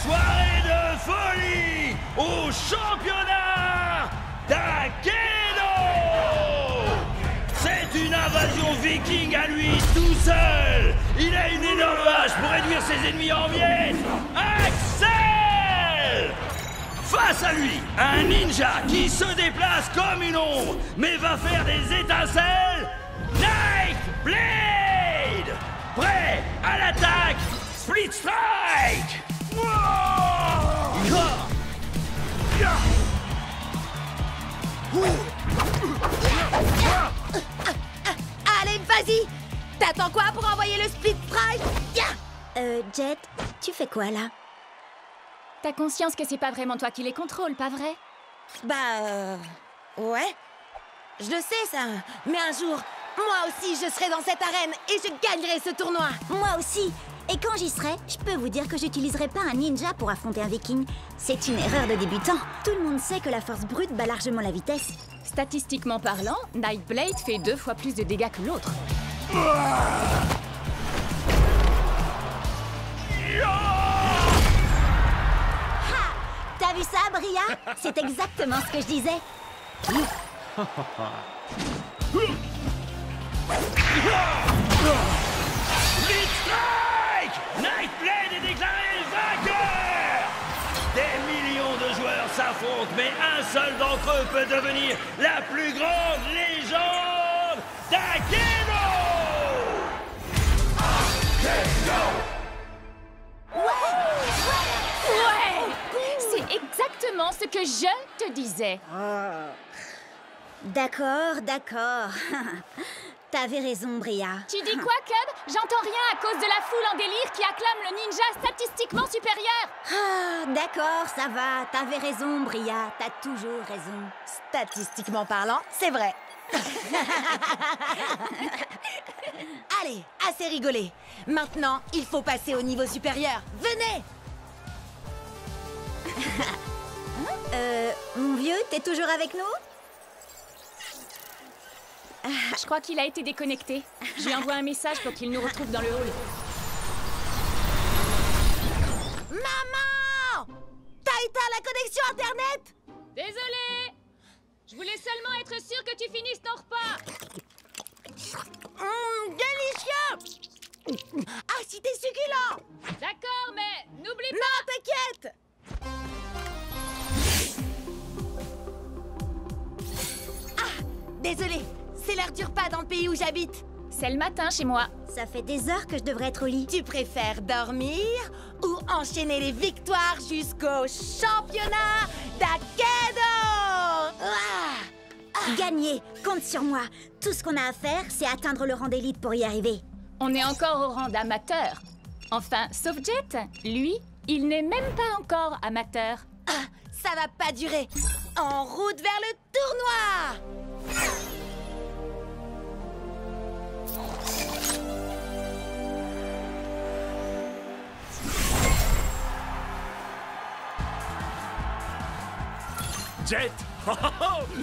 soirée de folie au championnat d'Akedo! C'est une invasion viking à lui tout seul! Il a une énorme hache pour réduire ses ennemis en miettes! Axel! Face à lui, un ninja qui se déplace comme une ombre, mais va faire des étincelles! Nightblade! Prêt à l'attaque! Split Strike! Allez, vas-y! T'attends quoi pour envoyer le Split Strike? Jet, tu fais quoi là? T'as conscience que c'est pas vraiment toi qui les contrôles, pas vrai? Ouais. Je le sais, ça. Mais un jour, moi aussi, je serai dans cette arène et je gagnerai ce tournoi. Moi aussi. Et quand j'y serai, je peux vous dire que j'utiliserai pas un ninja pour affronter un viking. C'est une erreur de débutant. Tout le monde sait que la force brute bat largement la vitesse. Statistiquement parlant, Nightblade fait 2 fois plus de dégâts que l'autre. T'as vu ça, Bria? C'est exactement ce que je disais. Split Strike! Nightblade est déclaré vainqueur! Des millions de joueurs s'affrontent, mais un seul d'entre eux peut devenir la plus grande légende d'Akedo! Ouais! C'est exactement ce que je te disais. D'accord, d'accord. T'avais raison, Bria. Tu dis quoi, Cub? J'entends rien à cause de la foule en délire qui acclame le ninja statistiquement supérieur. Ah, d'accord, ça va. T'avais raison, Bria. T'as toujours raison. Statistiquement parlant, c'est vrai. Allez, assez rigolé. Maintenant, il faut passer au niveau supérieur. Venez! Mon vieux, t'es toujours avec nous? Je crois qu'il a été déconnecté. Je lui envoie un message pour qu'il nous retrouve dans le hall. Maman! T'as éteint la connexion Internet? Désolée! Je voulais seulement être sûre que tu finisses ton repas. Délicieux! Ah, si t'es succulent! D'accord, mais n'oublie pas... Non, t'inquiète! Ah, désolé, c'est l'heure du repas dans le pays où j'habite. C'est le matin chez moi. Ça fait des heures que je devrais être au lit. Tu préfères dormir ou enchaîner les victoires jusqu'au championnat d'Akedo? Gagner, compte sur moi. Tout ce qu'on a à faire, c'est atteindre le rang d'élite pour y arriver. On est encore au rang d'amateur. Enfin, sauf Jet. Lui, il n'est même pas encore amateur. Ah, ça va pas durer. En route vers le tournoi! Jet,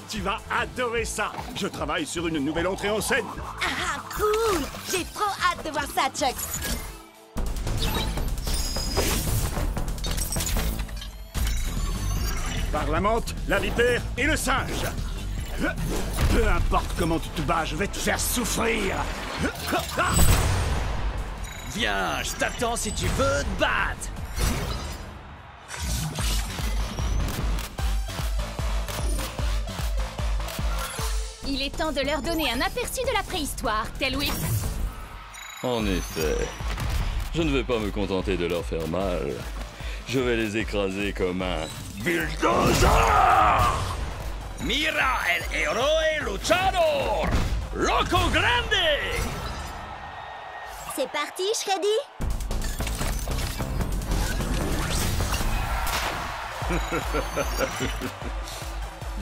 tu vas adorer ça. Je travaille sur une nouvelle entrée en scène. Ah, cool! J'ai trop hâte de voir ça, Chuck. Par la menthe, la vipère et le singe. Peu importe comment tu te bats, je vais te faire souffrir. Viens, je t'attends si tu veux te battre! Il est temps de leur donner un aperçu de la préhistoire, tel Whip. En effet, je ne vais pas me contenter de leur faire mal. Je vais les écraser comme un bulldozer! Mira el héroe luchador! Loco Grande! C'est parti, Shreddy?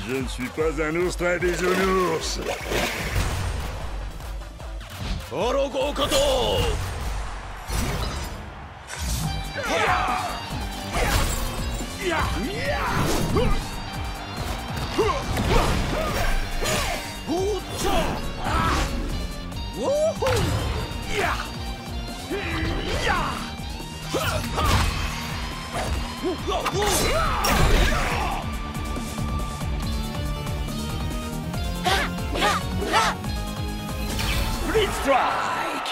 Je ne suis pas un ours très bisounours. Orogo Koto! Split Strike!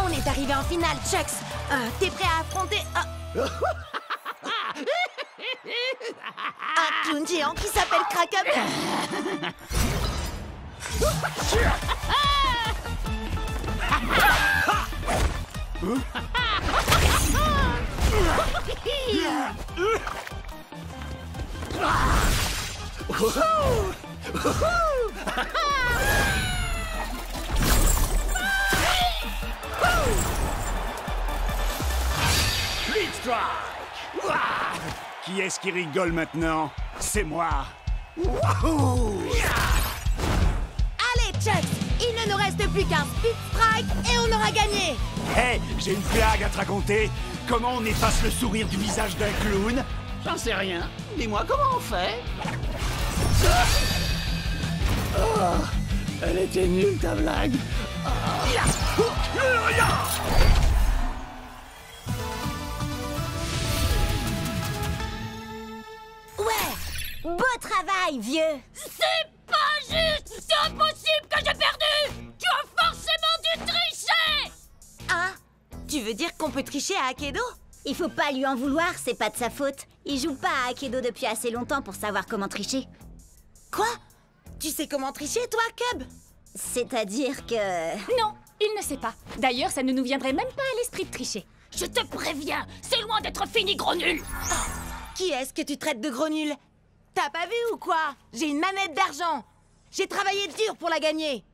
On est arrivé en finale, Chucks. T'es prêt à affronter un clown géant qui s'appelle Kraken? Split Strike! Qui est-ce qui rigole maintenant? C'est moi. Wouhou! Allez, Chucks, il ne nous reste plus qu'un Split Strike et on aura gagné. Hé, j'ai une blague à te raconter. Comment on efface le sourire du visage d'un clown? J'en sais rien. Dis-moi comment on fait. Oh, elle était nulle ta blague. Ouais! Beau travail, vieux! C'est pas juste! C'est impossible que j'ai perdu! Tu as forcément dû tricher! Hein? Tu veux dire qu'on peut tricher à Akedo? Il faut pas lui en vouloir, c'est pas de sa faute. Il joue pas à Akedo depuis assez longtemps pour savoir comment tricher. Quoi? Tu sais comment tricher, toi, Cub? C'est-à-dire que... Non, il ne sait pas. D'ailleurs, ça ne nous viendrait même pas à l'esprit de tricher. Je te préviens, c'est loin d'être fini, gros nul! Qui est-ce que tu traites de gros nul? T'as pas vu ou quoi? J'ai une manette d'argent. J'ai travaillé dur pour la gagner.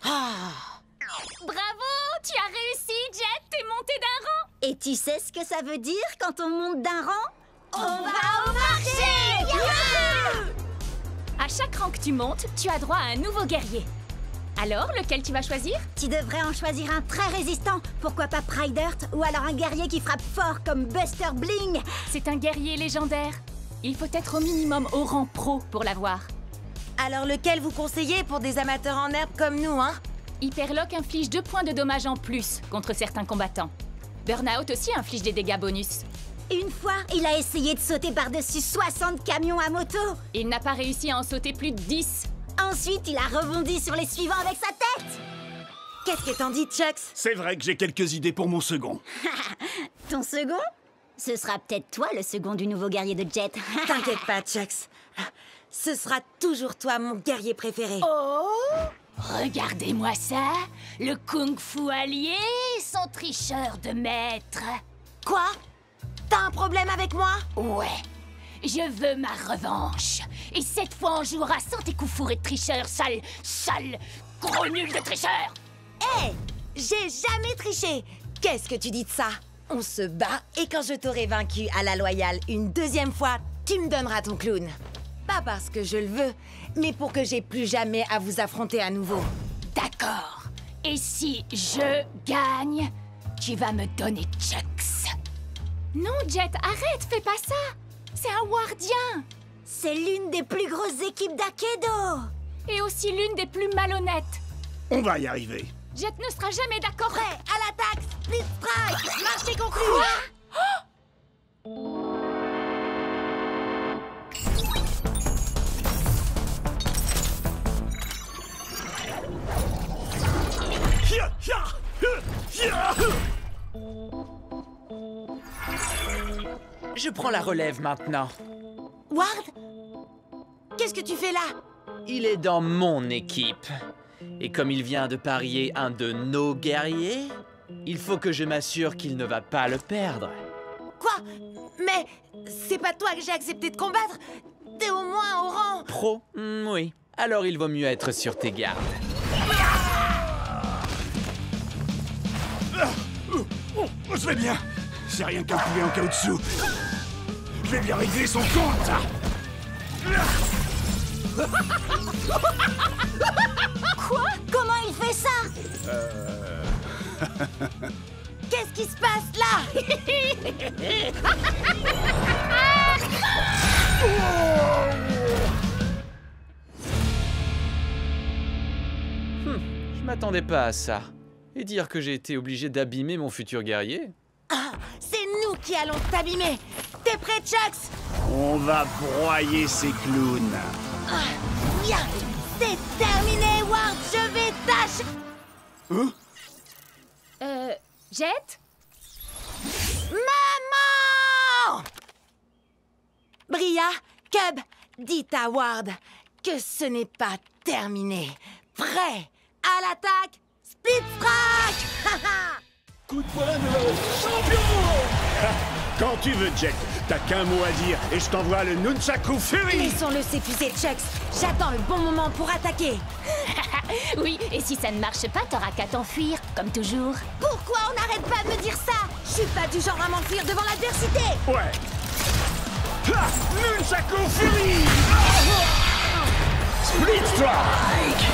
Bravo! Tu as réussi, Jet! T'es monté d'un rang! Et tu sais ce que ça veut dire quand on monte d'un rang? On va au marché! À chaque rang que tu montes, tu as droit à un nouveau guerrier. Alors, lequel tu vas choisir? Tu devrais en choisir un très résistant. Pourquoi pas Pride Earth? Ou alors un guerrier qui frappe fort comme Buster Bling. C'est un guerrier légendaire. Il faut être au minimum au rang pro pour l'avoir. Alors lequel vous conseillez pour des amateurs en herbe comme nous, hein? Hyperlock inflige 2 points de dommages en plus contre certains combattants. Burnout aussi inflige des dégâts bonus. Une fois, il a essayé de sauter par-dessus 60 camions à moto. Il n'a pas réussi à en sauter plus de 10. Ensuite, il a rebondi sur les suivants avec sa tête. Qu'est-ce que t'en dis, Chucks? C'est vrai que j'ai quelques idées pour mon second. Ton second? Ce sera peut-être toi le second du nouveau guerrier de Jet. T'inquiète pas, Chucks. Ce sera toujours toi, mon guerrier préféré. Oh! Regardez-moi ça! Le kung-fu allié, son tricheur de maître. Quoi? T'as un problème avec moi? Ouais, je veux ma revanche. Et cette fois, on jouera sans tes coups fourrés de tricheur, sale, gros nul de tricheur! Hé! J'ai jamais triché! Qu'est-ce que tu dis de ça? On se bat et quand je t'aurai vaincu à la loyale une deuxième fois, tu me donneras ton clown. Pas parce que je le veux, mais pour que j'ai plus jamais à vous affronter à nouveau. D'accord. Et si je gagne, tu vas me donner Chucks. Non, Jet, arrête, fais pas ça. C'est un wardien. C'est l'une des plus grosses équipes d'Akedo. Et aussi l'une des plus malhonnêtes. On va y arriver. Jet ne sera jamais d'accord. Prêt, à l'attaque! Split Strike! Marché conclu! Je prends la relève maintenant. Ward? Qu'est-ce que tu fais là? Il est dans mon équipe. Et comme il vient de parier un de nos guerriers, il faut que je m'assure qu'il ne va pas le perdre. Quoi? Mais c'est pas toi que j'ai accepté de combattre? T'es au moins au rang... Pro? Oui. Alors il vaut mieux être sur tes gardes. Je vais bien. C'est rien qu'un poulet en caoutchouc. Je vais bien régler son compte. Quoi? Comment il fait ça? Qu'est-ce qui se passe là? Je m'attendais pas à ça. Et dire que j'ai été obligé d'abîmer mon futur guerrier? Ah, c'est nous qui allons t'abîmer. T'es prêt, Chucks? On va broyer ces clowns. Ah, bien, c'est terminé, Ward. Je vais tâcher. Jet? Maman! Bria, Cub, dites à Ward que ce n'est pas terminé. Prêt à l'attaque, Split Strike! Coup de poing de champion! Quand tu veux, Jet, t'as qu'un mot à dire et je t'envoie le Nunchaku Fury! Laissons-le s'épuiser, Chucks. J'attends le bon moment pour attaquer. Oui, et si ça ne marche pas, t'auras qu'à t'enfuir, comme toujours. Pourquoi on n'arrête pas de me dire ça? Je suis pas du genre à m'enfuir devant l'adversité. Ouais! Ha! Nunchaku Fury! Split Strike!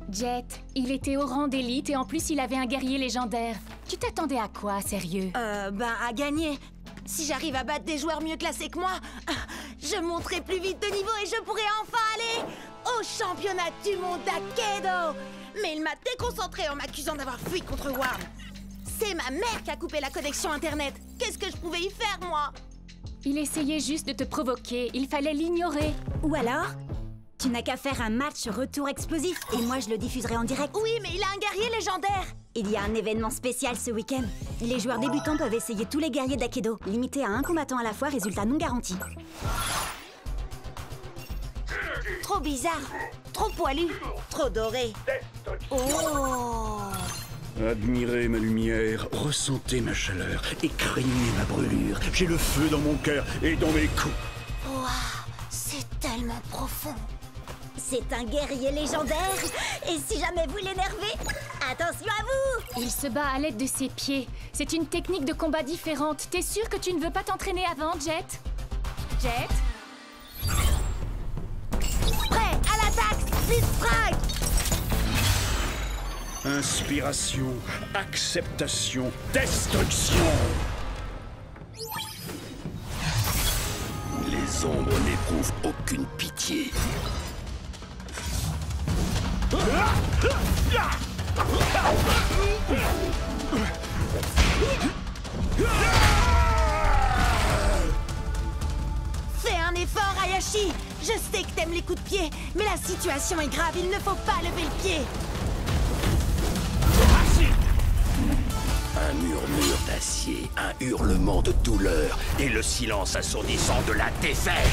Jet, il était au rang d'élite et en plus il avait un guerrier légendaire. Tu t'attendais à quoi, sérieux? À gagner. Si j'arrive à battre des joueurs mieux classés que moi, je monterai plus vite de niveau et je pourrai enfin aller au championnat du monde d'Akedo. Mais il m'a déconcentré en m'accusant d'avoir fui contre Ward. C'est ma mère qui a coupé la connexion internet. Qu'est-ce que je pouvais y faire, moi? Il essayait juste de te provoquer, il fallait l'ignorer. Ou alors, tu n'as qu'à faire un match retour explosif et moi je le diffuserai en direct. Oui, mais il a un guerrier légendaire. Il y a un événement spécial ce week-end. Les joueurs débutants peuvent essayer tous les guerriers d'Akedo, limité à un combattant à la fois, résultat non garanti. Trop bizarre, trop poilu, trop doré. Oh! Admirez ma lumière, ressentez ma chaleur et craignez ma brûlure. J'ai le feu dans mon cœur et dans mes coups. Waouh, c'est tellement profond. C'est un guerrier légendaire. Et si jamais vous l'énervez, attention à vous! Il se bat à l'aide de ses pieds. C'est une technique de combat différente. T'es sûr que tu ne veux pas t'entraîner avant, Jet? Jet? Prêt à l'attaque, Split Strike! Inspiration, acceptation, destruction. Les ombres n'éprouvent aucune pitié. Fais un effort, Hayashi. Je sais que t'aimes les coups de pied, mais la situation est grave, il ne faut pas lever le pied. Un murmure d'acier, un hurlement de douleur et le silence assourdissant de la défaite.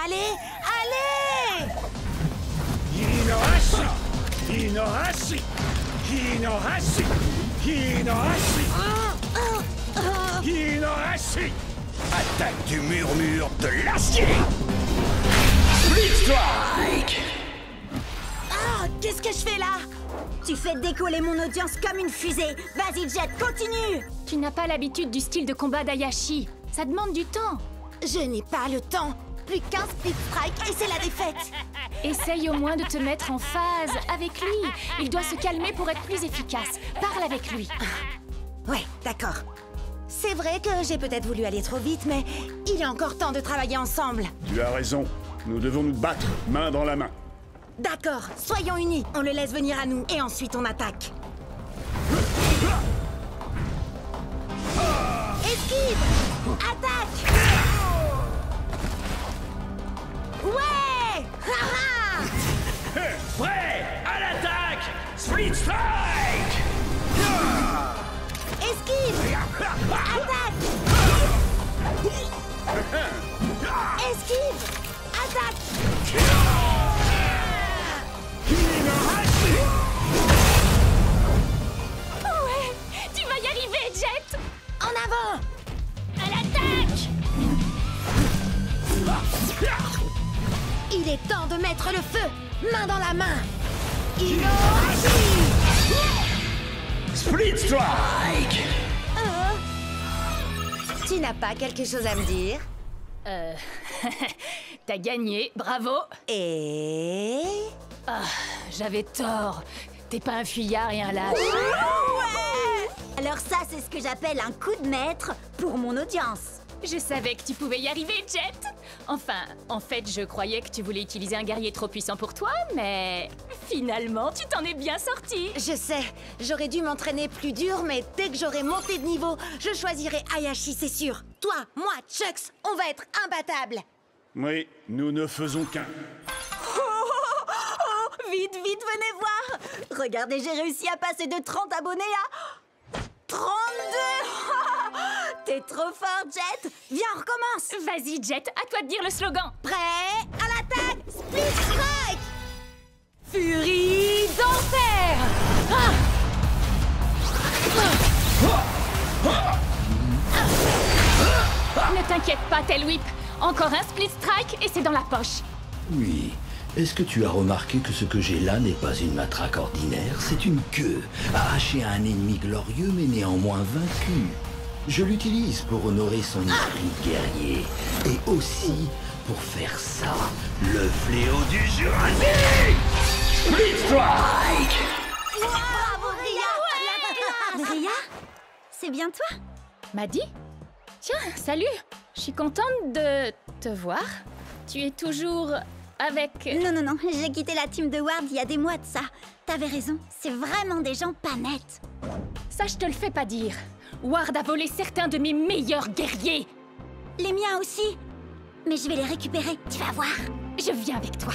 Allez, allez! Hinohashi! Hinohashi! Hinohashi! Hinohashi! Hinohashi! Attaque du murmure de l'acier. Split Strike! Ah, qu'est-ce que je fais là? Tu fais décoller mon audience comme une fusée. Vas-y, Jet, continue! Tu n'as pas l'habitude du style de combat d'Hayashi. Ça demande du temps. Je n'ai pas le temps. Plus qu'un Split Strike et c'est la défaite. Essaye au moins de te mettre en phase avec lui. Il doit se calmer pour être plus efficace. Parle avec lui. Ouais, d'accord. C'est vrai que j'ai peut-être voulu aller trop vite, mais il est encore temps de travailler ensemble. Tu as raison. Nous devons nous battre, main dans la main. D'accord, soyons unis. On le laisse venir à nous et ensuite on attaque. Esquive! Attaque! Ouais! Haha! Prêt à l'attaque! Split Strike! Esquive! Attaque! Esquive! Attaque! Ouais, tu vas y arriver, Jet! En avant! À l'attaque! Il est temps de mettre le feu, main dans la main. Ino! Split Strike! Tu n'as pas quelque chose à me dire? T'as gagné, bravo. Et... J'avais tort. T'es pas un fuyard et un lâche. Alors ça, c'est ce que j'appelle un coup de maître pour mon audience. Je savais que tu pouvais y arriver, Jet. Enfin, en fait, je croyais que tu voulais utiliser un guerrier trop puissant pour toi, mais finalement, tu t'en es bien sorti. Je sais, j'aurais dû m'entraîner plus dur, mais dès que j'aurai monté de niveau, je choisirai Hayashi, c'est sûr. Toi, moi, Chucks, on va être imbattables. Oui, nous ne faisons qu'un. Vite, vite, venez voir. Regardez, j'ai réussi à passer de 30 abonnés à 32. T'es trop fort, Jet. Viens, on recommence. Vas-y, Jet, à toi de dire le slogan. Prêt? À l'attaque! Split Strike! Furie d'enfer! Ne t'inquiète pas, Tail Whip. Encore un Split Strike et c'est dans la poche. Oui. Est-ce que tu as remarqué que ce que j'ai là n'est pas une matraque ordinaire? C'est une queue, arrachée à un ennemi glorieux mais néanmoins vaincu. Je l'utilise pour honorer son esprit guerrier. Et aussi pour faire ça, le fléau du Jurassique! Split Strike! Bravo, Ria! Ria? C'est bien toi? Maddy? Tiens, salut. Je suis contente de te voir. Tu es toujours... avec... Non, j'ai quitté la team de Ward il y a des mois de ça. T'avais raison, c'est vraiment des gens pas nets. Ça, je te le fais pas dire. Ward a volé certains de mes meilleurs guerriers. Les miens aussi. Mais je vais les récupérer, tu vas voir. Je viens avec toi.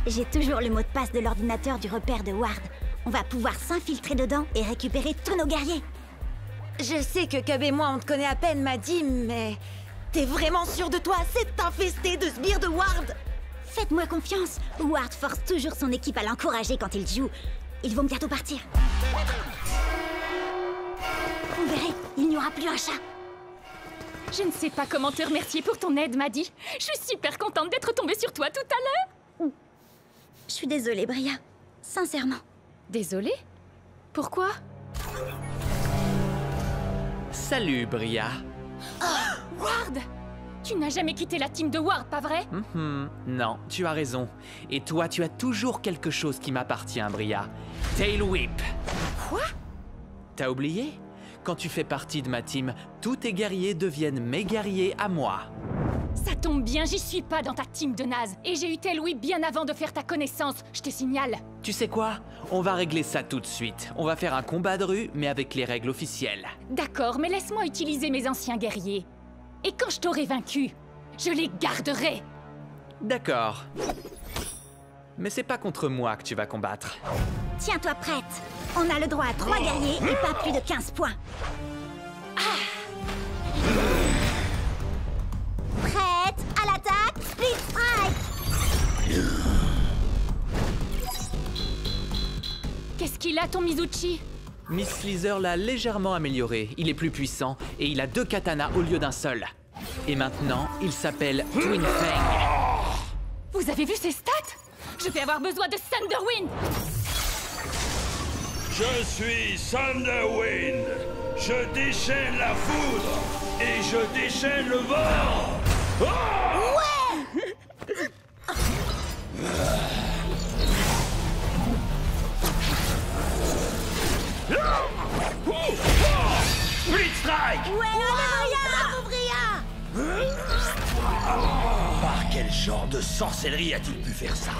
J'ai toujours le mot de passe de l'ordinateur du repère de Ward. On va pouvoir s'infiltrer dedans et récupérer tous nos guerriers. Je sais que Cub et moi, on te connaît à peine, Maddy, mais... T'es vraiment sûr de toi? C'est infesté de sbires de Ward! Faites-moi confiance. Ward force toujours son équipe à l'encourager quand il joue. Ils vont bientôt partir. Vous verrez, il n'y aura plus un chat. Je ne sais pas comment te remercier pour ton aide, Maddy. Je suis super contente d'être tombée sur toi tout à l'heure. Je suis désolée, Bria. Sincèrement. Désolée? Pourquoi? Salut, Bria. Ward! Tu n'as jamais quitté la team de Ward, pas vrai? Non, tu as raison. Et toi, tu as toujours quelque chose qui m'appartient, Bria. Tail Whip. Quoi? T'as oublié? Quand tu fais partie de ma team, tous tes guerriers deviennent mes guerriers à moi. Ça tombe bien, j'y suis pas dans ta team de naze. Et j'ai eu Tail Whip bien avant de faire ta connaissance, je te signale. Tu sais quoi? On va régler ça tout de suite. On va faire un combat de rue, mais avec les règles officielles. D'accord, mais laisse-moi utiliser mes anciens guerriers. Et quand je t'aurai vaincu, je les garderai. D'accord. Mais c'est pas contre moi que tu vas combattre. Tiens-toi prête. On a le droit à 3 guerriers et pas plus de 15 points. Prête à l'attaque, Split Strike. Qu'est-ce qu'il a, ton Mizuchi? Miss Sleazer l'a légèrement amélioré. Il est plus puissant et il a 2 katanas au lieu d'un seul. Et maintenant, il s'appelle Twin Fang. Vous avez vu ses stats? Je vais avoir besoin de Thunderwind. Je suis Thunderwind. Je déchaîne la foudre et je déchaîne le vent. Split Strike! Ouais, bravo, Bria. Par quel genre de sorcellerie a-t-il pu faire ça?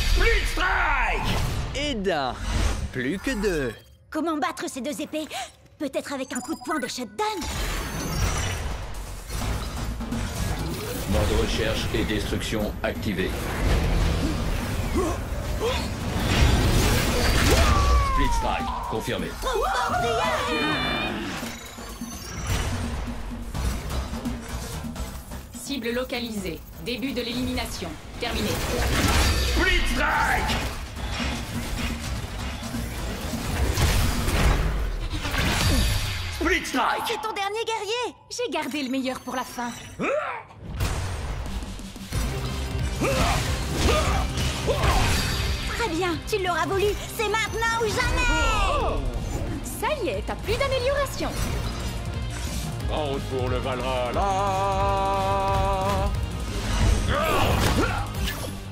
Split Strike! Et d'un. Plus que 2. Comment battre ces 2 épées? Peut-être avec un coup de poing de shutdown? Mode recherche et destruction activé. Split Strike, confirmé. Cible localisée. Début de l'élimination. Terminé. Split Strike! Split Strike! C'est ton dernier guerrier! J'ai gardé le meilleur pour la fin. Très bien, tu l'auras voulu. C'est maintenant ou jamais. Ça y est, t'as plus d'amélioration. En route pour le Valhalla.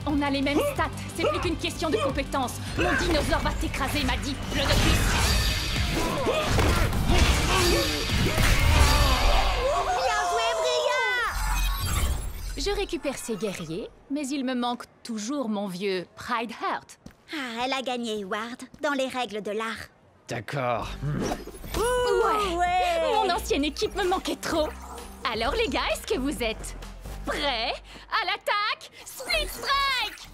On a les mêmes stats. C'est plus qu'une question de compétence. Mon dinosaure va t'écraser, m'a dit. Le Noctis. Bien joué, Bria! Je récupère ces guerriers, mais il me manque toujours mon vieux Pride Heart. Ah, elle a gagné, Ward, dans les règles de l'art. D'accord. Ouais. Mon ancienne équipe me manquait trop. Alors les gars, est-ce que vous êtes prêts à l'attaque? Split Strike!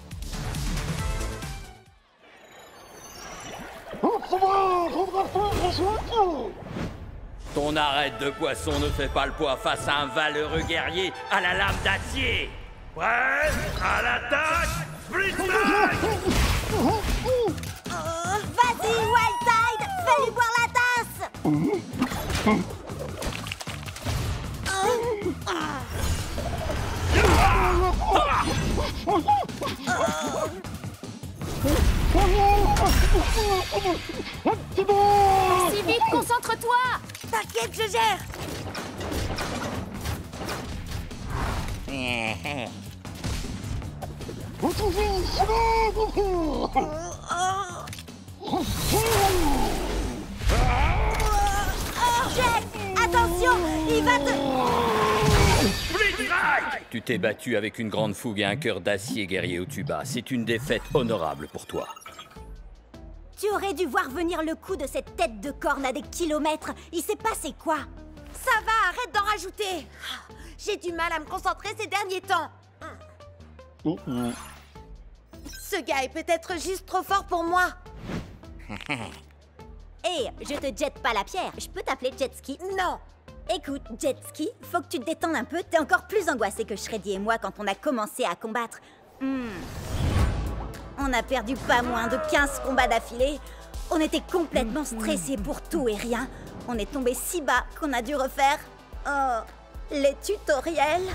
Ton arête de poisson ne fait pas le poids face à un valeureux guerrier à la lame d'acier. Prêt à l'attaque! Split Strike! Vas-y, Wildtide, fais-lui boire la tasse. Si vite, concentre-toi! T'inquiète, je gère! Jet, attention, il va te... Split Strike! Tu t'es battu avec une grande fougue et un cœur d'acier, guerrier au tuba. C'est une défaite honorable pour toi. Tu aurais dû voir venir le coup de cette tête de corne à des kilomètres. Il s'est passé quoi? Ça va, arrête d'en rajouter! J'ai du mal à me concentrer ces derniers temps. Ce gars est peut-être juste trop fort pour moi. Hé, je te jette pas la pierre. Je peux t'appeler Jetski? Non. Écoute, Jetski, faut que tu te détendes un peu. T'es encore plus angoissé que Shreddy et moi quand on a commencé à combattre. On a perdu pas moins de 15 combats d'affilée. On était complètement stressés pour tout et rien. On est tombé si bas qu'on a dû refaire... les tutoriels.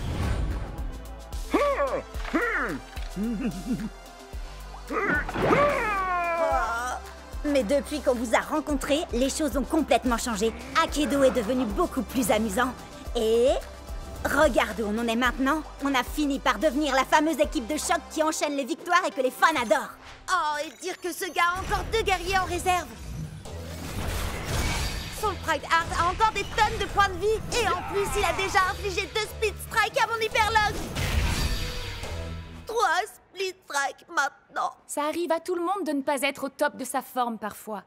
Mais depuis qu'on vous a rencontrés, les choses ont complètement changé. Akedo est devenu beaucoup plus amusant. Et... regarde où on en est maintenant. On a fini par devenir la fameuse équipe de choc qui enchaîne les victoires et que les fans adorent. Oh, et dire que ce gars a encore 2 guerriers en réserve. Son Pride Heart a encore des tonnes de points de vie. Et en plus, il a déjà infligé 2 Split Strike à mon Hyperlog. 3 Split Strike maintenant. Ça arrive à tout le monde de ne pas être au top de sa forme parfois.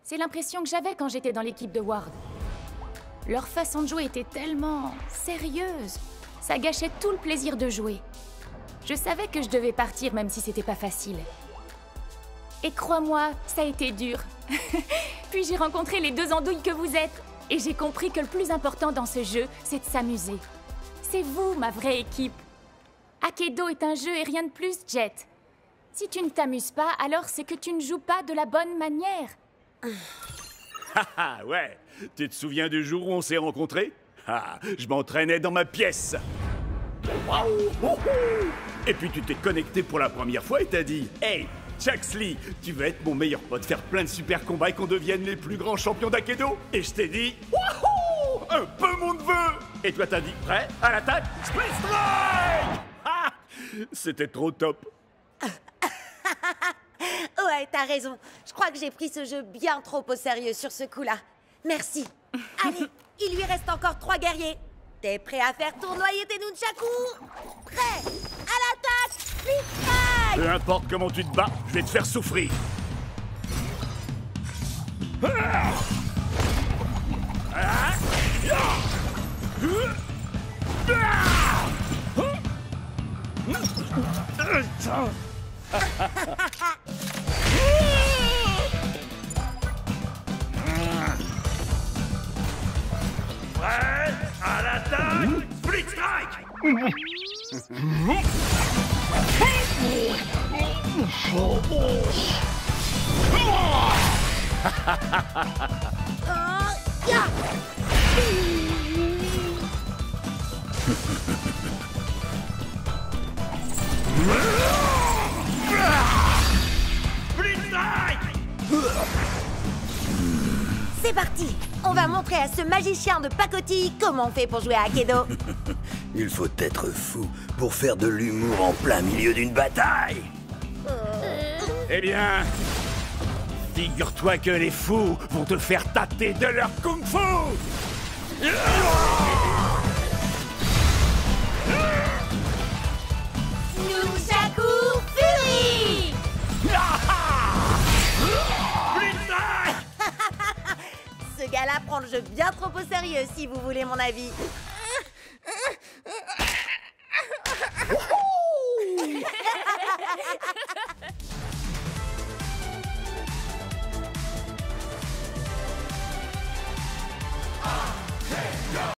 C'est l'impression que j'avais quand j'étais dans l'équipe de Ward. Leur façon de jouer était tellement sérieuse. Ça gâchait tout le plaisir de jouer. Je savais que je devais partir même si c'était pas facile. Et crois-moi, ça a été dur. Puis j'ai rencontré les 2 andouilles que vous êtes. Et j'ai compris que le plus important dans ce jeu, c'est de s'amuser. C'est vous, ma vraie équipe. Akedo est un jeu et rien de plus, Jet. Si tu ne t'amuses pas, alors c'est que tu ne joues pas de la bonne manière. Ah ouais. Tu te souviens du jour où on s'est rencontrés? Ah, je m'entraînais dans ma pièce. Et puis tu t'es connecté pour la première fois et t'as dit « Hey, Chuxley, tu veux être mon meilleur pote, faire plein de super combats et qu'on devienne les plus grands champions d'Akedo ?» Et je t'ai dit « Wouhou! Un peu mon neveu !» Et toi t'as dit « Prêt à l'attaque? Split Strike !» Ah, c'était trop top. Ouais, t'as raison. Je crois que j'ai pris ce jeu bien trop au sérieux sur ce coup-là. Merci. Allez, il lui reste encore 3 guerriers. T'es prêt à faire tournoyer tes nunchakus? Prêt? À l'attaque! Split Strike! Peu importe comment tu te bats, je vais te faire souffrir. Prêt à l'attaque! Split Strike! Split Strike! C'est parti! On va montrer à ce magicien de pacotille comment on fait pour jouer à Akedo. Il faut être fou pour faire de l'humour en plein milieu d'une bataille. Eh bien, figure-toi que les fous vont te faire tâter de leur kung-fu. Nunchaku Fury! Split Strike! Ce gars-là prend le jeu bien trop au sérieux, si vous voulez mon avis.